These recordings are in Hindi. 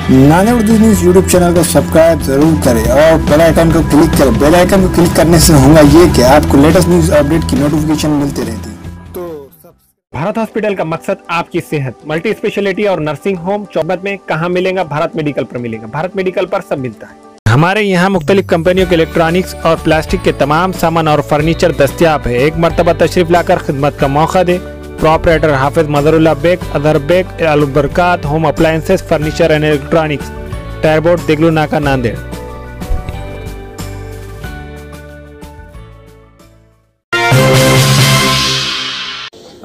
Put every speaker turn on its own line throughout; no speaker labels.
नाने उर्दू न्यूज़ यूट्यूब चैनल को सब्सक्राइब जरूर करें और बेल आइकन को क्लिक करें। बेल आइकन को क्लिक करने से होगा ये कि आपको लेटेस्ट न्यूज़ अपडेट की नोटिफिकेशन मिलती रहती।
भारत हॉस्पिटल का मकसद आपकी सेहत, मल्टी स्पेशलिटी और नर्सिंग होम चौबत में कहाँ मिलेगा? भारत मेडिकल पर मिलेगा। भारत मेडिकल पर सब मिलता है। हमारे यहाँ मुख्तलिफ कंपनियों के इलेक्ट्रॉनिक्स और प्लास्टिक के तमाम सामान और फर्नीचर दस्तियाब है। एक मरतबा तशरीफ लाकर खिदमत का मौका दे। प्रोपराइटर हाफिज मदरुल्लाह बेग, अदर Baig, Albarkat home appliances, furniture and electronics, टायरबोर्ड, दिगलू नाका, नांदेड़।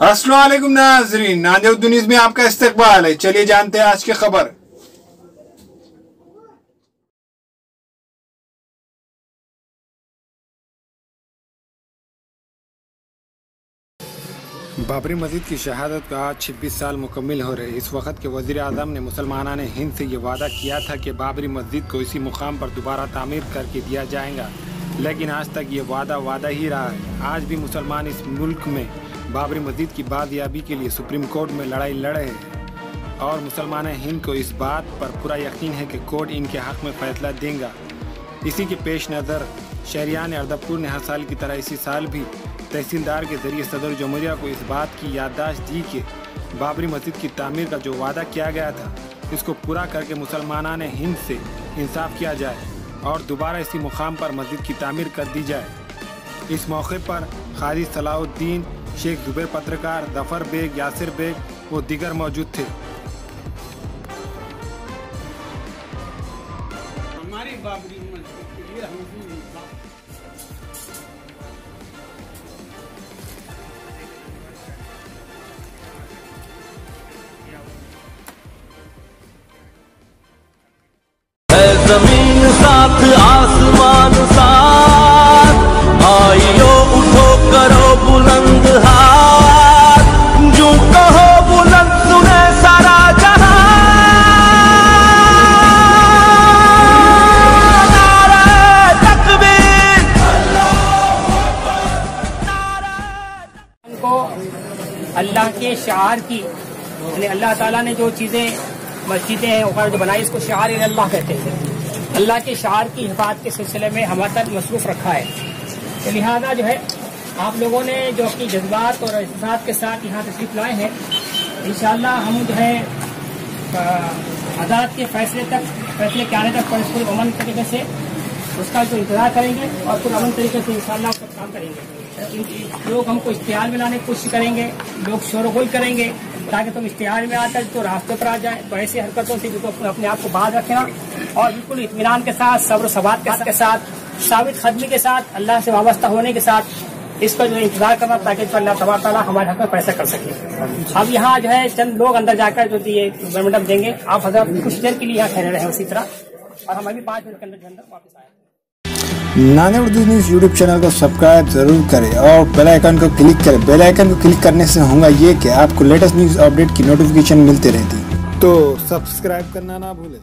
अस्सलाम वालेकुम नाज़रीन, नांदेड़ उर्दू न्यूज़ में आपका इस्तकबाल है। चलिए जानते हैं आज की खबर। बाबरी मस्जिद की शहादत को आज 26 साल मुकम्मिल हो रहे। इस वक्त के वज़ीर आज़म ने मुसलमाना ने हिंद से ये वादा किया था कि बाबरी मस्जिद को इसी मुकाम पर दोबारा तामीर करके दिया जाएगा, लेकिन आज तक ये वादा ही रहा है। आज भी मुसलमान इस मुल्क में बाबरी मस्जिद की बादयाबी के लिए सुप्रीम कोर्ट में लड़ाई लड़े हैं और मुसलमान हिंद को इस बात पर पूरा यकीन है कि कोर्ट इनके हक़ में फ़ैसला देगा। इसी के पेश नज़र शहरियान अर्दपुर ने हर साल की तरह इसी साल भी तहसीलदार के ज़रिए सदर जमहूरिया को इस बात की याददाश्त दी कि बाबरी मस्जिद की तामीर का जो वादा किया गया था इसको पूरा करके मुसलमाना ने हिंद से इंसाफ किया जाए और दोबारा इसी मुकाम पर मस्जिद की तामीर कर दी जाए। इस मौके पर क़ाज़ी सलाहुद्दीन शेख ज़ुबैर, पत्रकार ज़फ़र बेग, यासिर बेग व दीगर मौजूद थे।
हमारी बाबरी मस्जिद के लिए हम
जमीन साथ आसमान साथ, आइयो उठो करो बुलंद हाथ, जो कहो बुलंद सुने सारा जहां। नारे तकबीर,
को अल्लाह के शार की, यानी अल्लाह ताला ने जो चीजें मस्जिदें हैं वगैरह जो बनाई, इसको शार अल्लाह कहते हैं। अल्लाह के शार की हिफाजत के सिलसिले में हमारा तक मसरूफ रखा है। तो लिहाजा जो है आप लोगों ने जो अपनी जज्बात और एहसास के साथ यहाँ तशरीफ लाए हैं, इंशाअल्लाह हम जो है अदालत के फैसले के आने तक पर अमन तरीके से उसका जो इंतजार करेंगे और फिर अमन तरीके से इंशाअल्लाह उसका काम करेंगे। लोग हमको इश्तिहार में लाने की कोशिश करेंगे, लोग शोरगुल करेंगे ताकि तुम इश्तिहार में आकर तो रास्ते पर आ जाए। तो ऐसी हरकतों से तो अपने आप को बाहर रखना और बिल्कुल इत्मीनान के साथ, सब्र सबात के साथ, साबित खदमी के साथ, अल्लाह से वाबस्ता होने के साथ इसका जो इंतजार करना ताकि तो अल्लाह तबारक तआला हमारे हक में फैसला कर सके। अब यहाँ जो है चंद लोग अंदर जाकर जो ये मेमोरेंडम देंगे, आप हजरत कुछ देर के लिए यहाँ ठहरे रहे उसी तरह, और हम अभी 5 मिनट के अंदर वापस आए।
नाने उर्दू न्यूज़ यूट्यूब चैनल को सब्सक्राइब जरूर करें और बेल आइकन को क्लिक करें। बेल आइकन को क्लिक करने से होगा ये कि आपको लेटेस्ट न्यूज़ अपडेट की नोटिफिकेशन मिलती रहती। तो सब्सक्राइब करना ना भूलें।